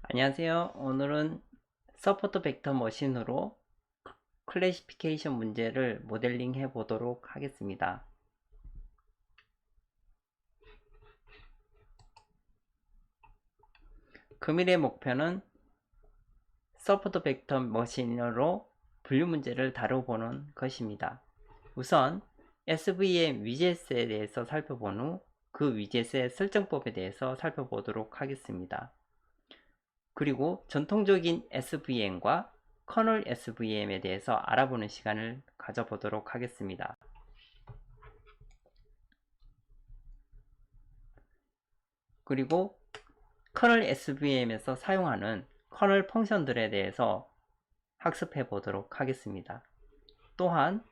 안녕하세요. 오늘은 서포트 벡터 머신으로 클래시피케이션 문제를 모델링 해 보도록 하겠습니다. 금일의 목표는 서포트 벡터 머신으로 분류 문제를 다뤄보는 것입니다. 우선 SVM 위젯에 대해서 살펴본 후 그 위젯의 설정법에 대해서 살펴보도록 하겠습니다. 그리고 전통적인 SVM과 커널 SVM에 대해서 알아보는 시간을 가져보도록 하겠습니다. 그리고 커널 SVM에서 사용하는 커널 펑션들에 대해서 학습해 보도록 하겠습니다. 또한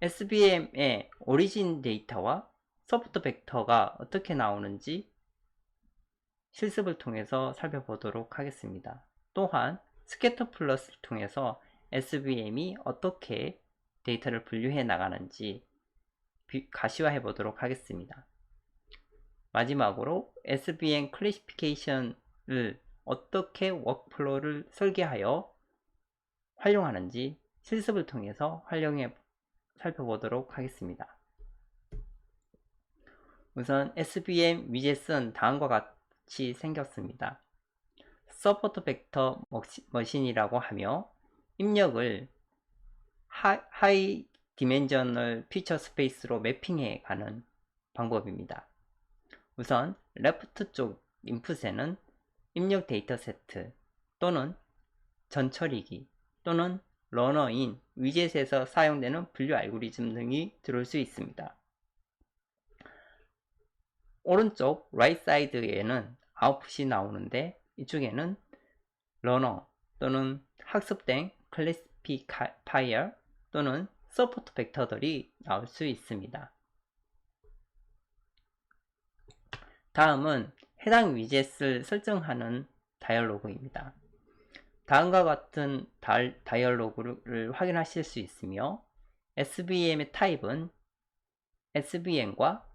SVM의 오리진 데이터와 소프트 벡터가 어떻게 나오는지 실습을 통해서 살펴보도록 하겠습니다. 또한 스캐터 플러스를 통해서 SVM이 어떻게 데이터를 분류해 나가는지 가시화해 보도록 하겠습니다. 마지막으로 SVM 클래시피케이션을 어떻게 워크플로우를 설계하여 활용하는지 실습을 통해서 활용해 살펴보도록 하겠습니다. 우선 SVM 위젯은 다음과 같이 생겼습니다. 서포트 벡터 머신이라고 하며 입력을 하이 디멘셔널 피처 스페이스로 매핑해 가는 방법입니다. 우선 레프트 쪽 인풋에는 입력 데이터 세트 또는 전처리기 또는 러너인 위젯에서 사용되는 분류 알고리즘 등이 들어올 수 있습니다. 오른쪽 right 사이드에는 아웃풋이 나오는데 이쪽에는 러너 또는 학습된 클래시파이어 또는 서포트 벡터들이 나올 수 있습니다. 다음은 해당 위젯을 설정하는 다이얼로그입니다. 다음과 같은 다이얼로그를 확인하실 수 있으며 SVM의 타입은 SVM과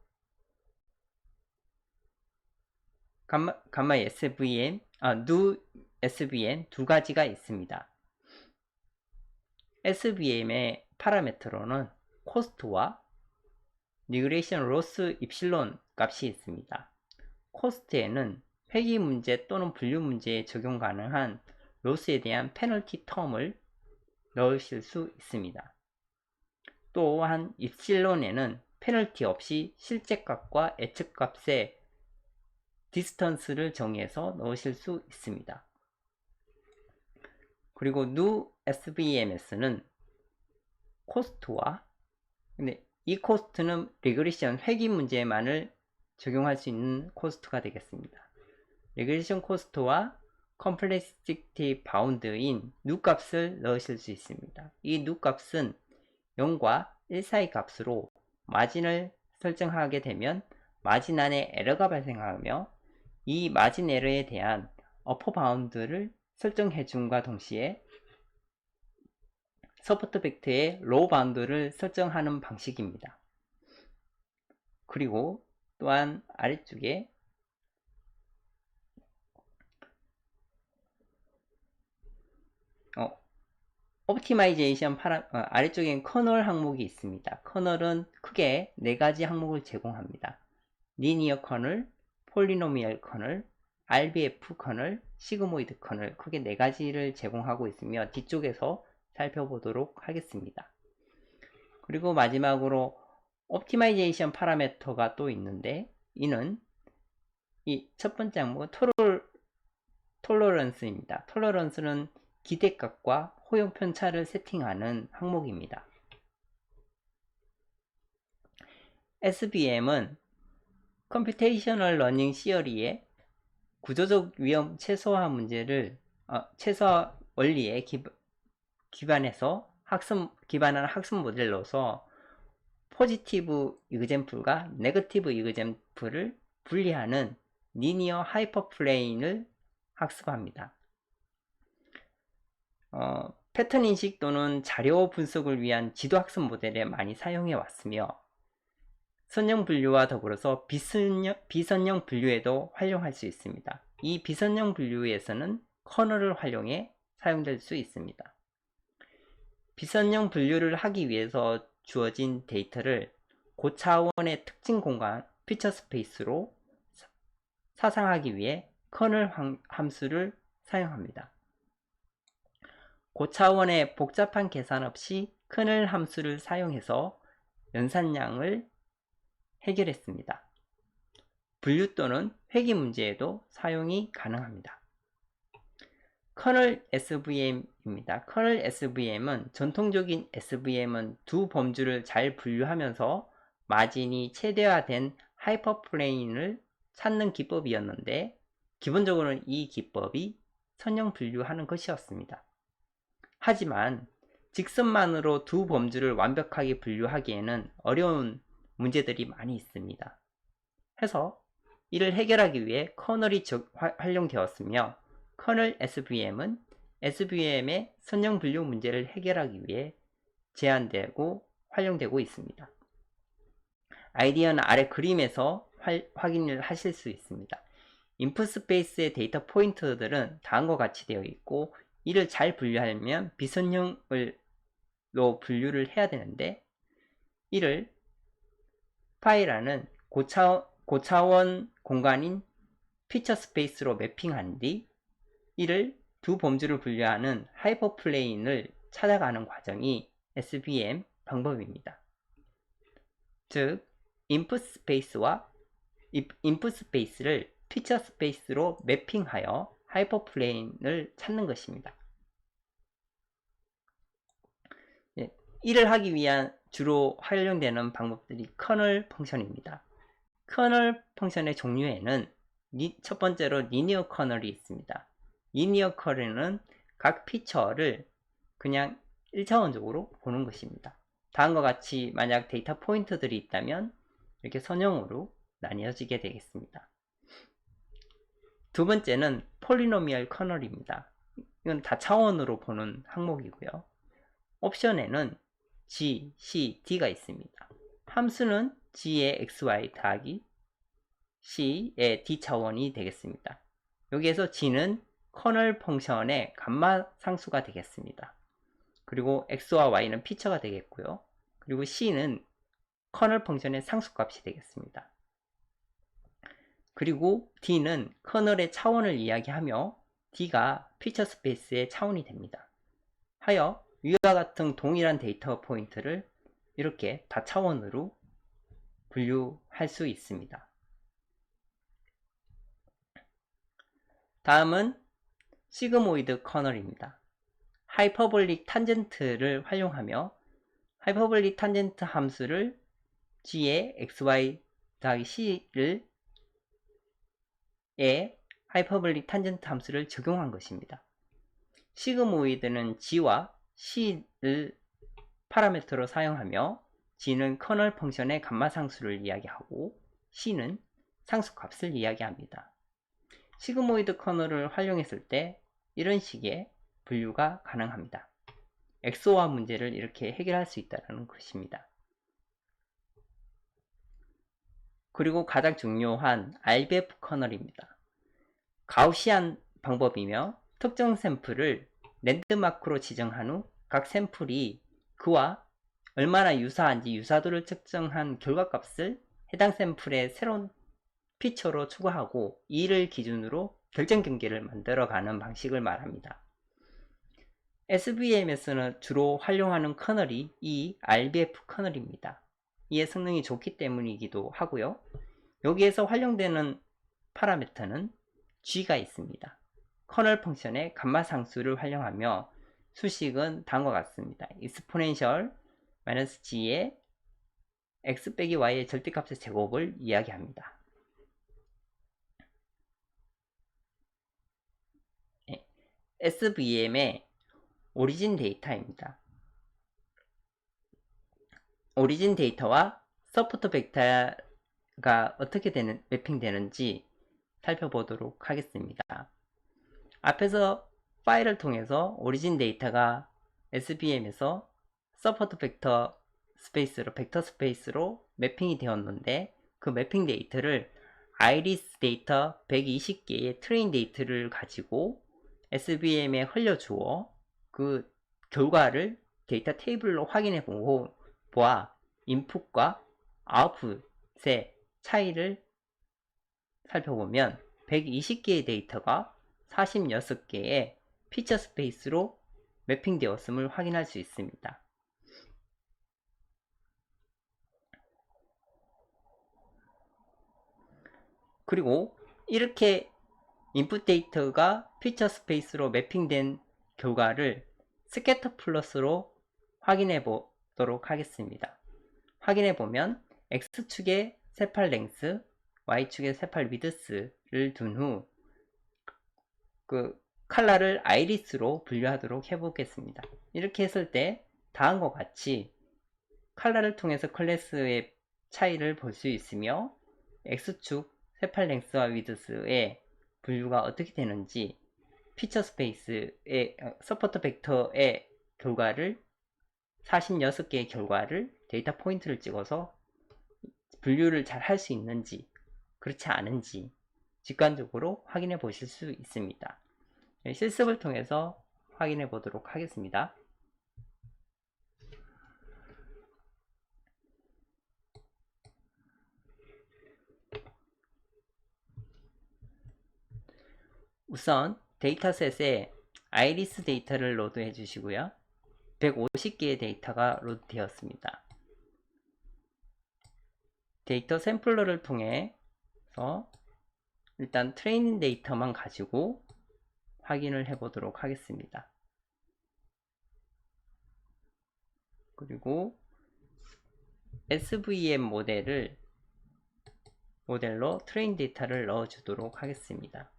감마 SVM, new SVM 두 가지가 있습니다. SVM의 파라미터로는 코스트와 리그레이션 로스 입실론 값이 있습니다. 코스트에는 회귀 문제 또는 분류 문제에 적용 가능한 로스에 대한 페널티 텀을 넣으실 수 있습니다. 또한 입실론에는 페널티 없이 실제값과 예측값의 디스턴스를 정해서 넣으실 수 있습니다. 그리고 new SVMS는 코스트와 근데 이 코스트는 리그레이션 회귀 문제만을 적용할 수 있는 코스트가 되겠습니다. 리그레이션 코스트와 컴플렉시티 바운드인 new 값을 넣으실 수 있습니다. 이 new 값은 0과 1 사이 값으로 마진을 설정하게 되면 마진 안에 에러가 발생하며 이 마진 에러에 대한 어퍼 바운드를 설정해 줌과 동시에 서포트 벡터의 로우 바운드를 설정하는 방식입니다. 그리고 또한 아래쪽에 옵티마이제이션 아래쪽엔 커널 항목이 있습니다. 커널은 크게 4가지 항목을 제공합니다. 리니어 커널, 폴리노미얼 커널, RBF 커널, 시그모이드 커널 크게 4가지를 제공하고 있으며 뒤쪽에서 살펴보도록 하겠습니다. 그리고 마지막으로 옵티마이제이션 파라미터가 또 있는데 이는 이 첫 번째 항목은 톨러런스입니다. 톨러런스는 기대값과 허용 편차를 세팅하는 항목입니다. SVM은 컴퓨테이셔널 러닝 시어리의 구조적 위험 최소화 문제를 최소화 원리에 기반한 학습 모델로서 포지티브 이그젬플과 네거티브 이그젬플을 분리하는 리니어 하이퍼플레인을 학습합니다. 패턴 인식 또는 자료 분석을 위한 지도 학습 모델에 많이 사용해 왔으며 선형 분류와 더불어서 비선형 분류에도 활용할 수 있습니다. 이 비선형 분류에서는 커널을 활용해 사용될 수 있습니다. 비선형 분류를 하기 위해서 주어진 데이터를 고차원의 특징 공간 피처 스페이스로 사상하기 위해 커널 함수를 사용합니다. 고차원의 복잡한 계산 없이 커널 함수를 사용해서 연산량을 해결했습니다. 분류 또는 회귀 문제에도 사용이 가능합니다. 커널 SVM입니다. 커널 SVM은 전통적인 SVM은 두 범주를 잘 분류하면서 마진이 최대화된 하이퍼플레인을 찾는 기법이었는데 기본적으로는 이 기법이 선형 분류하는 것이었습니다. 하지만 직선만으로 두 범주를 완벽하게 분류하기에는 어려운 문제들이 많이 있습니다. 해서 이를 해결하기 위해 커널이 활용되었으며 커널 SVM은 SVM의 선형 분류 문제를 해결하기 위해 제한되고 활용되고 있습니다. 아이디어는 아래 그림에서 확인을 하실 수 있습니다. 인풋 스페이스의 데이터 포인트들은 다음과 같이 되어 있고 이를 잘 분류하려면 비선형으로 분류를 해야 되는데 이를 파이라는 고차원 공간인 피처 스페이스로 매핑한 뒤 이를 두 범주를 분류하는 하이퍼플레인을 찾아가는 과정이 SVM 방법입니다. 즉 인풋 스페이스를 피처 스페이스로 매핑하여 하이퍼플레인을 찾는 것입니다. 이를 하기 위한 주로 활용되는 방법들이 커널 펑션입니다. 커널 펑션의 종류에는 첫 번째로 리니어 커널이 있습니다. 리니어 커널은 각 피처를 그냥 1차원적으로 보는 것입니다. 다음과 같이 만약 데이터 포인트들이 있다면 이렇게 선형으로 나뉘어지게 되겠습니다. 두 번째는 폴리노미얼 커널입니다. 이건 다차원으로 보는 항목이고요. 옵션에는 G, C, D가 있습니다. 함수는 G의 XY 더하기 C의 D 차원이 되겠습니다. 여기에서 G는 커널 펑션의 감마 상수가 되겠습니다. 그리고 X와 Y는 피처가 되겠고요. 그리고 C는 커널 펑션의 상수값이 되겠습니다. 그리고 D는 커널의 차원을 이야기하며 D가 피처 스페이스의 차원이 됩니다. 하여 위와 같은 동일한 데이터 포인트를 이렇게 다차원으로 분류할 수 있습니다. 다음은 시그모이드 커널입니다. 하이퍼볼릭 탄젠트를 활용하며 하이퍼볼릭 탄젠트 함수를 G의 XY 더하기 C를 하이퍼볼릭 탄젠트 함수를 적용한 것입니다. 시그모이드는 G와 C를 파라미터로 사용하며 G는 커널 펑션의 감마 상수를 이야기하고 C는 상수값을 이야기합니다. 시그모이드 커널을 활용했을 때 이런 식의 분류가 가능합니다. XOR 문제를 이렇게 해결할 수 있다는 것입니다. 그리고 가장 중요한 RBF 커널입니다. 가우시안 방법이며 특정 샘플을 랜드마크로 지정한 후 각 샘플이 그와 얼마나 유사한지 유사도를 측정한 결과값을 해당 샘플의 새로운 피처로 추가하고 이를 기준으로 결정 경계를 만들어가는 방식을 말합니다. SVM에서는 주로 활용하는 커널이 이 RBF 커널입니다. 이의 성능이 좋기 때문이기도 하고요. 여기에서 활용되는 파라미터는 G가 있습니다. 커널 펑션의 감마 상수를 활용하며 수식은 다음과 같습니다. exponential -g의 x 빼기 y의 절대값의 제곱을 이야기합니다. SVM의 오리진 데이터입니다. 오리진 데이터와 서포트 벡터가 어떻게 매핑되는지 살펴보도록 하겠습니다. 앞에서 파일을 통해서 오리진 데이터가 SVM에서 서포트 벡터 스페이스로 매핑이 되었는데 그 매핑 데이터를 아이리스 데이터 120개의 트레인 데이터를 가지고 SVM에 흘려주어 그 결과를 데이터 테이블로 확인해 보아 인풋과 아웃풋의 차이를 살펴보면 120개의 데이터가 46개의 피처 스페이스로 매핑되었음을 확인할 수 있습니다. 그리고 이렇게 인풋 데이터가 피처 스페이스로 매핑된 결과를 스캐터 플롯으로 확인해 보도록 하겠습니다. 확인해 보면 X축에 세팔 랭스, Y축에 세팔 위드스를 둔 후 그 컬러를 아이리스로 분류하도록 해보겠습니다. 이렇게 했을 때 다음과 같이 컬러를 통해서 클래스의 차이를 볼 수 있으며 X축 세팔 랭스와 위드스의 분류가 어떻게 되는지 피처 스페이스의 서포터 벡터의 결과를 46개의 결과를 데이터 포인트를 찍어서 분류를 잘 할 수 있는지 그렇지 않은지 직관적으로 확인해 보실 수 있습니다. 실습을 통해서 확인해 보도록 하겠습니다. 우선 데이터셋에 아이리스 데이터를 로드해 주시고요. 150개의 데이터가 로드 되었습니다. 데이터 샘플러를 통해서 일단 트레이닝 데이터만 가지고 확인을 해 보도록 하겠습니다. 그리고 SVM 모델로 트레인 데이터를 넣어 주도록 하겠습니다.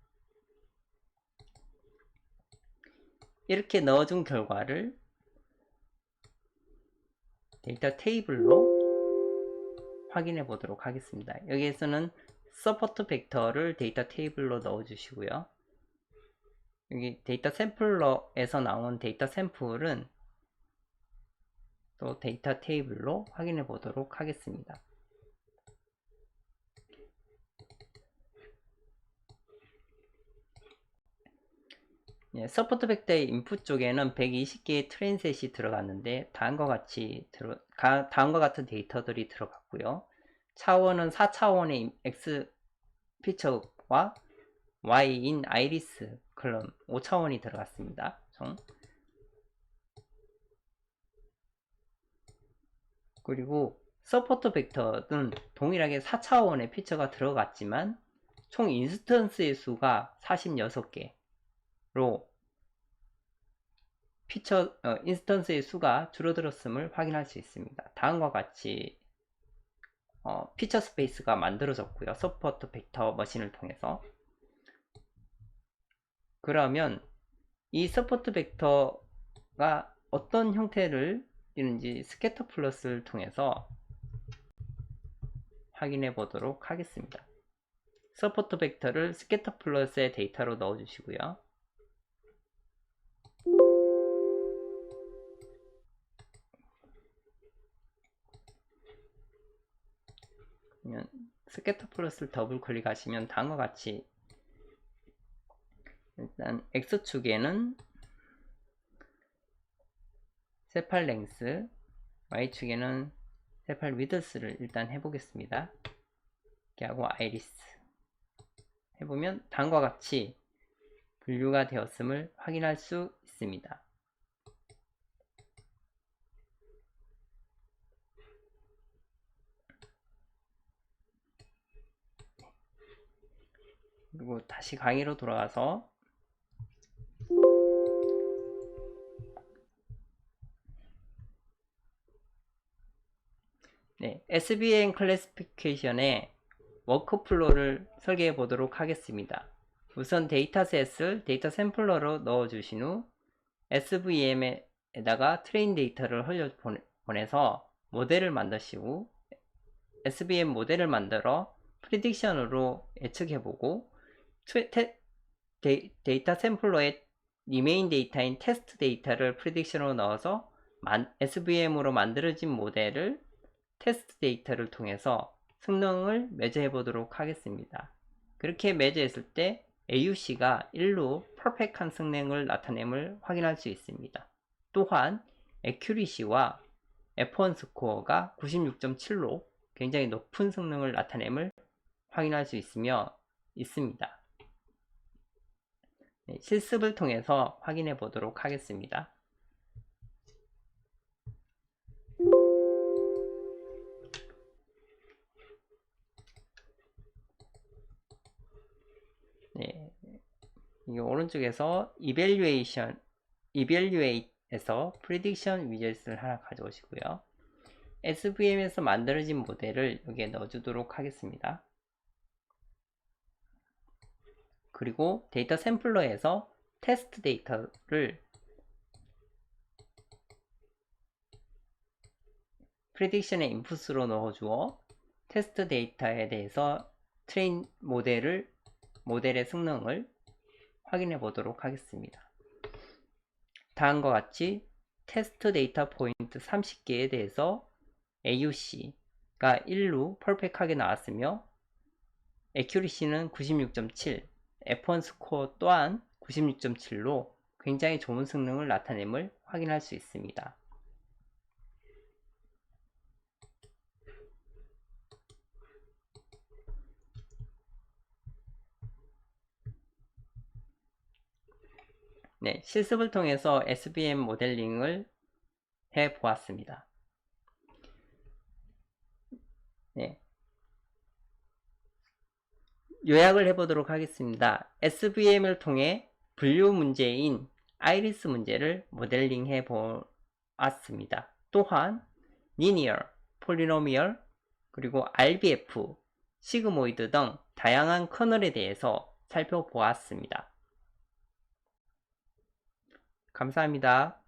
이렇게 넣어준 결과를 데이터 테이블로 확인해 보도록 하겠습니다. 여기에서는 서포트 벡터를 데이터 테이블로 넣어 주시고요. 여기 데이터 샘플러에서 나온 데이터 샘플은 또 데이터 테이블로 확인해 보도록 하겠습니다. 서포트 벡터의 인풋 쪽에는 120개의 트랜셋이 들어갔는데 다음과 같은 데이터들이 들어갔고요. 차원은 4차원의 X 피처와 Y인 아이리스 컬럼 5차원이 들어갔습니다. 그리고 서포트 벡터는 동일하게 4차원의 피처가 들어갔지만 총 인스턴스의 수가 46개로 인스턴스의 수가 줄어들었음을 확인할 수 있습니다. 다음과 같이 피처 스페이스가 만들어졌고요. 서포트 벡터 머신을 통해서. 그러면 이 서포트 벡터가 어떤 형태를 띠는지 스캐터 플러스를 통해서 확인해 보도록 하겠습니다. 서포트 벡터를 스캐터 플러스의 데이터로 넣어 주시고요. 스캐터 플러스를 더블 클릭하시면 다음과 같이 일단 X축에는 세팔 랭스, Y축에는 세팔 위드스를 일단 해보겠습니다. 이렇게 하고 아이리스 해보면 다음과 같이 분류가 되었음을 확인할 수 있습니다. 그리고 다시 강의로 돌아가서 SVM 클래시피케이션의 워크플로우를 설계해 보도록 하겠습니다. 우선 데이터셋을 데이터 샘플러로 넣어 주신 후 SVM에다가 트레인 데이터를 흘려 보내서 모델을 만드시고 SVM 모델을 만들어 프리딕션으로 예측해 보고 데이터 샘플러의 리메인 데이터인 테스트 데이터를 프리딕션으로 넣어서 SVM으로 만들어진 모델을 테스트 데이터를 통해서 성능을 매저해 보도록 하겠습니다. 그렇게 매저했을 때 AUC가 1로 퍼펙트한 성능을 나타냄을 확인할 수 있습니다. 또한 Accuracy와 F1 스코어가 96.7로 굉장히 높은 성능을 나타냄을 확인할 수 있습니다. 네, 실습을 통해서 확인해 보도록 하겠습니다. 네, 이 오른쪽에서 Evaluate에서 Prediction Widget을 하나 가져오시고요. SVM에서 만들어진 모델을 여기에 넣어주도록 하겠습니다. 그리고 데이터 샘플러에서 테스트 데이터를 프리딕션의 인풋으로 넣어주어 테스트 데이터에 대해서 트레인 모델의 성능을 확인해 보도록 하겠습니다. 다음과 같이 테스트 데이터 포인트 30개에 대해서 AUC가 1로 퍼펙트하게 나왔으며 Accuracy는 96.7, F1 스코어 또한 96.7로 굉장히 좋은 성능을 나타냄을 확인할 수 있습니다. 네, 실습을 통해서 SVM 모델링을 해 보았습니다. 네. 요약을 해보도록 하겠습니다. SVM을 통해 분류 문제인 아이리스 문제를 모델링해 보았습니다. 또한 리니어, 폴리노미얼, 그리고 RBF, 시그모이드 등 다양한 커널에 대해서 살펴보았습니다. 감사합니다.